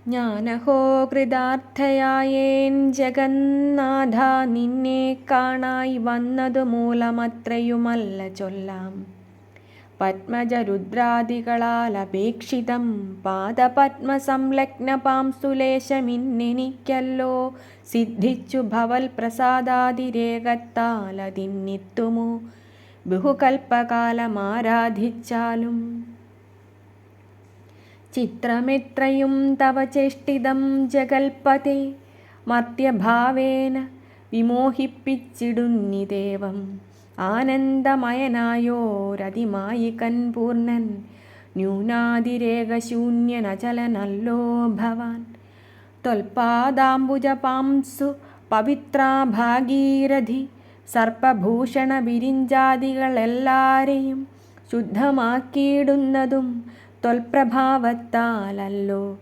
ഞാനഹോ കൃതാർത്ഥയായേൻ ജഗന്നാഥ, നിന്നെ കാണായി വന്നതു മൂലമത്രയുമല്ല ചൊല്ലാം. പത്മജരുദ്രാദികളാൽ അപേക്ഷിതം പാദപത്മസംലഗ്നപാംസുലേശമിന്നെനിക്കല്ലോ സിദ്ധിച്ചു ഭവൽ പ്രസാദാതിരേകത്താലതിന്നിത്തുമോ ബഹുകൽപ്പകാലമാരാധിച്ചാലും. ചിത്രമെത്രയും തവ ചേഷ്ടിതം ജഗൽപതേ, മർത്യഭാവേന വിമോഹിപ്പിച്ചിടുന്നിദേവം. ആനന്ദമയനായോരതിമായികൻ പൂർണ്ണൻ, ന്യൂനാതിരേകശൂന്യനചലനല്ലോ ഭവാൻ. ത്വൽപാദാംബുജപാംസു പവിത്രാ ഭാഗീരഥി, സർപ്പഭൂഷണ വിരിഞ്ചാദികളെല്ലാരെയും ശുദ്ധമാക്കിയിടുന്നതും ത്വൽപ്രഭാവത്താലല്ലോ.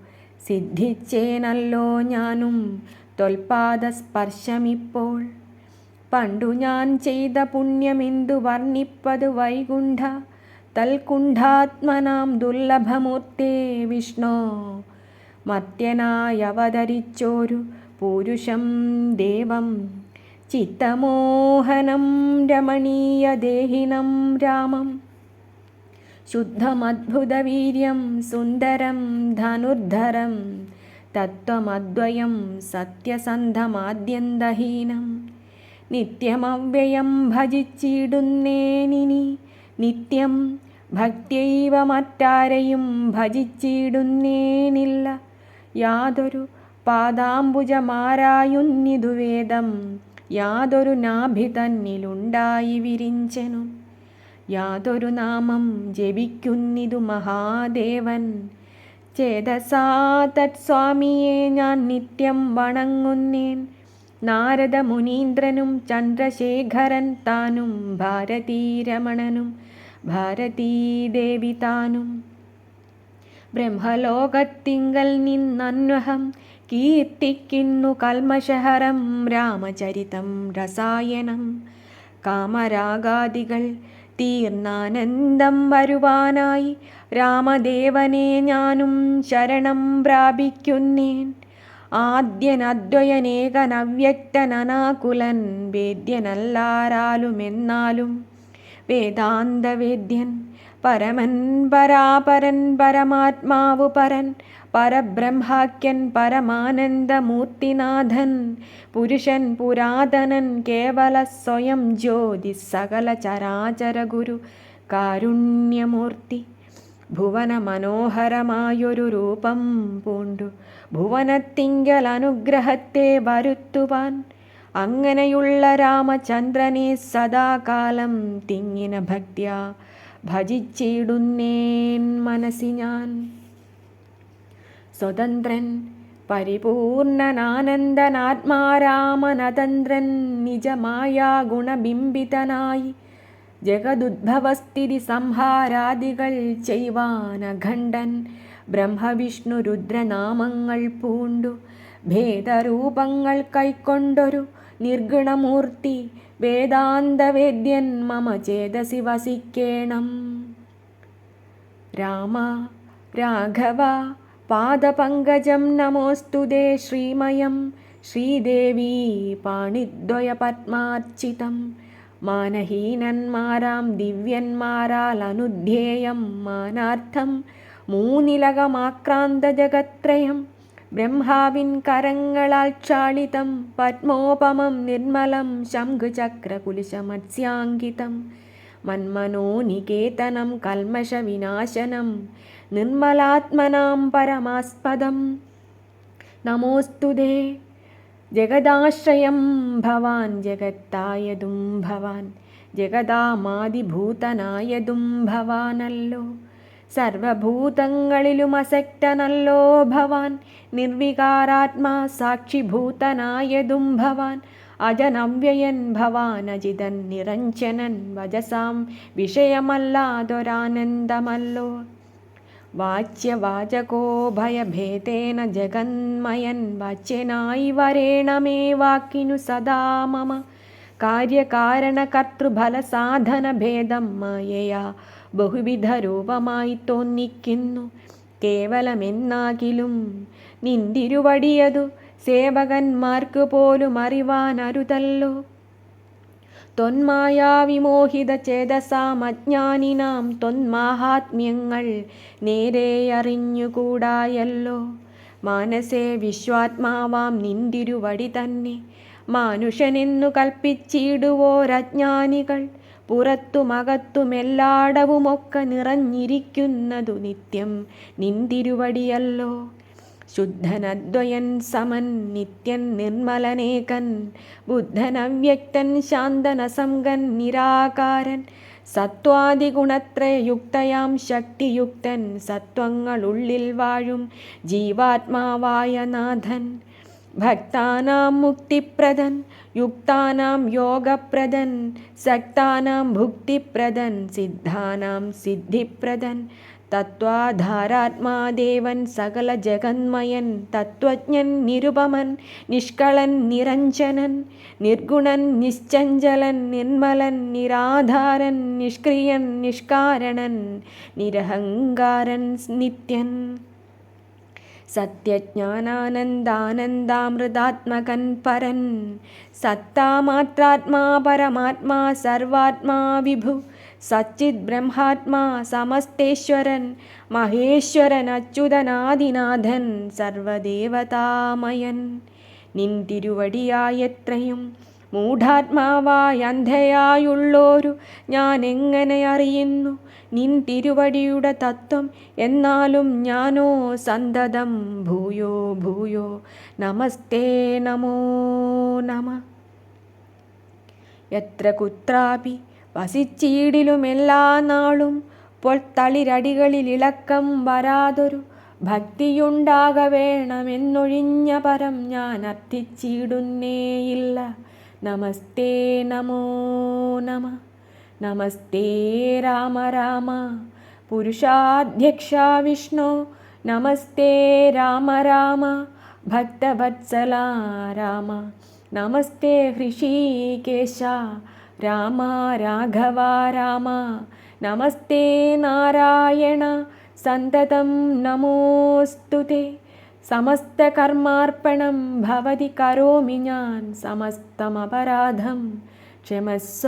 സിദ്ധിച്ചേനല്ലോ ഞാനും ത്വൽപാദസ്പർശമിപ്പോൾ. പണ്ടു ഞാൻ ചെയ്ത പുണ്യമെന്തു വർണ്ണിപ്പതു വൈകുണ്ഠ, തൽകുണ്ഠാത്മനാം ദുർലഭമൂർത്തേ വിഷ്ണോ. മർത്യനായവതരിച്ചോരു പൂരുഷം ദേവം, ചിത്തമോഹനം രമണീയദേഹിനം രാമം. ശുദ്ധമദ്ഭുതവീര്യം സുന്ദരം ധനുർധരം, തത്വമദ്വയം സത്യസന്ധമാദ്യന്തഹീനം. നിത്യമവ്യയം ഭജിച്ചിടുന്നേനിനി നിത്യം, ഭക്ത്യൈവ മറ്റാരെയും ഭജിച്ചിടുന്നേനില്ല. യാതൊരു പാദാംബുജമാരായുന്നിതു വേദം, യാതൊരു നാഭി തന്നിലുണ്ടായി വിരിഞ്ചനും. യാതൊരു നാമം ജപിക്കുന്നിതു മഹാദേവൻ, ചേതസാ തത്സ്വാമിയെ ഞാൻ നിത്യം വണങ്ങുന്നേൻ. നാരദ മുനീന്ദ്രനും ചന്ദ്രശേഖരൻ താനും, ഭാരതീരമണനും ഭാരതീദേവി താനും. ബ്രഹ്മലോകത്തിങ്കൽ നിന്നന്വഹം കീർത്തിക്കുന്നു കൽമഷഹരം രാമചരിതം രസായനം. കാമരാഗാദികൾ തീർന്നാനന്ദം വരുവാനായി രാമദേവനെ ഞാനും ശരണം പ്രാപിക്കുന്നേൻ. ആദ്യനദ്വയനേകനവ്യക്തനനാകുലൻ, വേദ്യനല്ലാരാലുമെന്നാലും വേദാന്തവേദ്യൻ. പരമൻ പരാപരൻ പരമാത്മാവു പരൻ, പരബ്രഹ്മാഖ്യൻ പരമാനന്ദമൂർത്തിനാഥൻ. പുരുഷൻ പുരാതനൻ കേവല സ്വയം ജ്യോതി, സകല ചരാചര ഗുരു കാരുണ്യമൂർത്തി. ഭുവന മനോഹരമായൊരു രൂപം പൂണ്ടു ഭുവനത്തിങ്കൽ അനുഗ്രഹത്തെ വരുത്തുവാൻ. അങ്ങനെയുള്ള രാമചന്ദ്രനെ സദാകാലം തിങ്ങിന ഭക്ത്യാ ഭജിച്ചിടുന്നേൻ മനസ്സി ഞാൻ. സ്വതന്ത്രൻ പരിപൂർണനാനന്ദനാത്മാരാമനതന്ത്രൻ, നിജമായാ ഗുണബിംബിതനായി ജഗദുദ്ഭവസ്ഥിതി സംഹാരാദികൾ ചെയ്വാനഖണ്ഡൻ. ബ്രഹ്മവിഷ്ണു രുദ്രനാമങ്ങൾ പൂണ്ടു ഭേദരൂപങ്ങൾ കൈക്കൊണ്ടൊരു നിർഗുണമൂർത്തി, വേദാന്തവേദ്യൻ മമ ചേതസി വസിക്കേണം. രാമ രാഘവ പാദപങ്കജം നമോസ്തുതേ ശ്രീമയം. ശ്രീദേവീ പാണിദ്വയപത്മാർച്ചിതം, മാനഹീനന്മാരാം ദിവ്യന്മാരാൽ അനുധ്യേയം മാനാർത്ഥം. മൂന്നിലകമാക്രാന്ത ജഗത്രയം ബ്രഹ്മാവിൻ കരങ്ങളാൽ ക്ഷാളിതം. പത്മോപമം നിർമ്മലം ശംഖുചക്രകുലിശമത്സ്യാങ്കിതം. മന്മനോനികേതനം കൽമഷവിനാശനം, നിർമ്മലാത്മനാം പരമാസ്പദം. നമോസ്തുതേ ജഗദാശ്രയം ഭവാൻ, ജഗത്തായതും ഭവാൻ, ജഗദാമാദിഭൂതനായതും ഭവാനല്ലോ. സർവഭൂതങ്ങളിലും അസക്തനല്ലോ ഭവാൻ, നിർവികാരാത്മാ സാക്ഷിഭൂതനായതും ഭവാൻ. അജനവ്യയൻ ഭവാൻ, അജിതൻ നിരഞ്ജനൻ, വജസാം വിഷയമല്ലാതൊരാനന്ദമല്ലോ. വാച്യവാചകോ ഭയഭേദേന ജഗന്മയൻ, വാച്യനായി വരേണമേ വാക്കിനു സദാ മമ. കാര്യകാരണകർത്തൃഫലസാധന ഭേദം മായയാ ബഹുവിധ രൂപമായി തോന്നിക്കുന്നു. കേവലമെന്നാകിലും നിന്തിരുവടിയതു സേവകന്മാർക്കു പോലും അറിവാനരുതല്ലോ. ത്വന്മായാവിമോഹിത ചേതസാമജ്ഞാനിനാം ത്വന്മാഹാത്മ്യങ്ങൾ നേരെ അറിഞ്ഞുകൂടായല്ലോ. മാനസേ വിശ്വാത്മാവാം നിന്തിരുവടി തന്നെ മാനുഷനെന്നു കൽപ്പിച്ചിടുവോരജ്ഞാനികൾ പുറത്തുമകത്തുമെല്ലാടവുമൊക്കെ നിറഞ്ഞിരിക്കുന്നതു നിത്യം നിന്തിരുവടിയല്ലോ. ശുദ്ധനദ്വയൻ സമൻ നിത്യൻ നിർമ്മലനേകൻ ബുദ്ധനവ്യക്തൻ ശാന്തനസംഗൻ നിരാകാരൻ സത്വാദിഗുണത്രയയുക്തയാം ശക്തിയുക്തൻ സത്വങ്ങളുള്ളിൽ വാഴും ജീവാത്മാവായ നാഥൻ ഭക്താനാം മുക്തിപ്രദൻ യുക്താനാം യോഗപ്രദൻ സക്താനാം ഭുക്തിപ്രദൻ സിദ്ധാനാം സിദ്ധിപ്രദൻ തത്വാധാരാത്മാദേവൻ സകല ജഗന്മയൻ തത്വജ്ഞൻ നിരുപമൻ നിഷ്കളൻ നിരഞ്ജനൻ നിർഗുണൻ നിശ്ചഞ്ചലൻ നിർമ്മലൻ നിരാധാരൻ നിഷ്ക്രിയൻ നിഷ്കാരണൻ നിരഹങ്കാരൻ നിത്യൻ സത്യജ്ഞാനാനന്ദാനന്ദാമൃതാത്മകൻ പരൻ സത്താമാത്രാത്മാ പരമാത്മാ സർവാത്മാ വിഭു സച്ചിത് ബ്രഹ്മാത്മാ സമസ്തേശ്വരൻ മഹേശ്വരൻ അച്യുതനാദിനാഥൻ സർവദേവതാമയൻ നിൻ തിരുവടിയായെത്രയും മൂഢാത്മാവായ അന്ധയായുള്ളോരു ഞാൻ എങ്ങനെ അറിയുന്നു നിൻ തിരുവടിയുടെ തത്വം. എന്നാലും ഞാനോ സന്തതം ഭൂയോ ഭൂയോ നമസ്തേ നമോ നമ. എത്ര കുത്രാപി വസിച്ചീടിലുമെല്ലാ നാളും പൊൽത്തളിരടികളിൽ ഇളക്കം വരാതൊരു ഭക്തിയുണ്ടാക വേണമെന്നൊഴിഞ്ഞ പരം ഞാൻ അർത്ഥിച്ചിടുന്നേയില്ല. നമസ്തേ നമോ നമ. നമസ്തേ രാമ രാമ പുരുഷാധ്യക്ഷ വിഷ്ണു. നമസ്തേ രാമ രാമ ഭക്തവത്സല രാമ. നമസ്തേ ഹൃഷീകേശ രാമ രാഘവ രാമ. നമസ്തേ നാരായണ സന്തതം നമോസ്തുതേ. സമസ്തകർമാർപ്പണം ഭവതി കരോമി ഞാൻ സമസ്തമപരാധം ക്ഷമസ്വ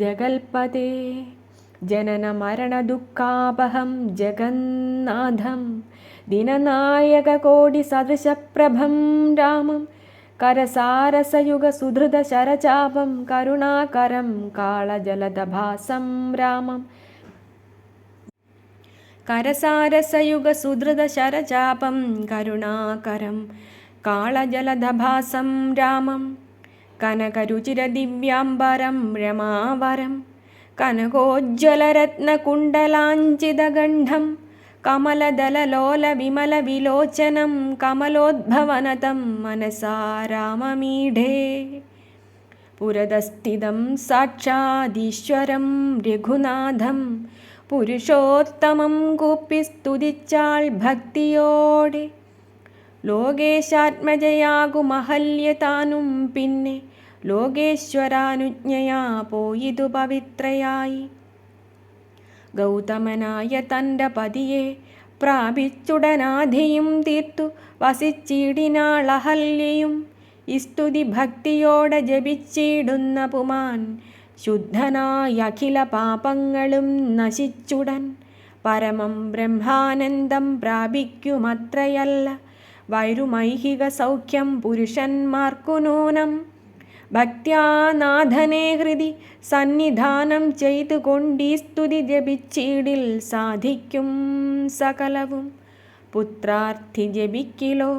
ജഗൽപതേ. ജനന മരണ ദുഃഖാപഹം ജഗന്നാഥം ദിനനായക കോടി സദൃശപ്രഭം രാമം കരസാരസയുഗ സുധൃത ശരചാപം കരുണാകരം കാളജലദഭാസം രാമം. കരസാരസയുഗ സുധൃത ശരചാപം കരുണാകരം കാളജലദഭാസം രാമം. കനകരുചിര ദിവ്യാംബരം രമാവരം കനകോജ്വലരത്നകുണ്ടലാഞ്ചിതഗണ്ഡം കമലദലലോല വിമല വിലോചനം കമലോദ്ഭവനതം മനസാ രാമമീഢേ. പുരതസ്ഥിതം സാക്ഷാദീശ്വരം രഘുനാഥം പുരുഷോത്തമം കൂപ്പി സ്തുതിച്ചാൾ ഭക്തിയോടെ. ലോകേശാത്മജയാകുമഹല്യ താനും പിന്നെ ലോകേശ്വരാനുജ്ഞയാ പോയിതു പവിത്രയായി. ഗൗതമനായ തൻ്റെ പതിയെ പ്രാപിച്ചുടനാധിയും തീർത്തു വസിച്ചിടിനാളഹല്യയും. സ്തുതി ഭക്തിയോടെ ജപിച്ചിടുന്ന പുമാൻ ശുദ്ധനായ അഖില പാപങ്ങളും നശിച്ചുടൻ പരമം ബ്രഹ്മാനന്ദം പ്രാപിക്കുമത്രയല്ല വൈരുമൈഹിക സൗഖ്യം പുരുഷന്മാർക്കു നൂനം. ഭക്ത്യാനാഥനെ ഹൃദി സന്നിധാനം ചെയ്തുകൊണ്ടീ സ്തുതി ജപിച്ചിടിൽ സാധിക്കും സകലവും. പുത്രാർത്ഥി ജപിക്കിലോ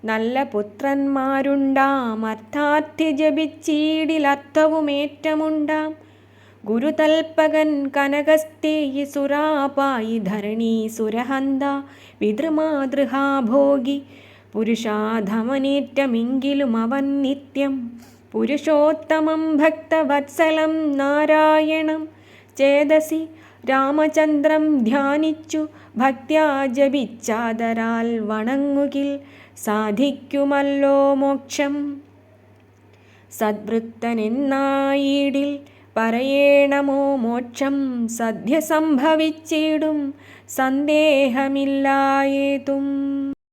നല്ല പുത്രന്മാരുണ്ടാം അർത്ഥാർത്ഥി ജപിച്ചീടിലർത്ഥവുമേറ്റമുണ്ടാം. ഗുരുതൽപകൻ കനകസ്ഥേയി സുരാപായി ധരണീ സുരഹന്ത പിതൃമാതൃഹാഭോഗി പുരുഷാധമനേറ്റമെങ്കിലും അവൻ നിത്യം പുരുഷോത്തമം ഭക്തവത്സലം നാരായണം ചേതസി രാമചന്ദ്രം ധ്യാനിച്ചു ഭക്ത്യാ ജപിച്ചാദരാൽ വണങ്ങുകിൽ സാധിക്കുമല്ലോ മോക്ഷം. സദ്വൃത്തനെന്നായിടിൽ പറയേണമോ മോക്ഷം സദ്യ സംഭവിച്ചിടും സന്ദേഹമില്ലായേതും.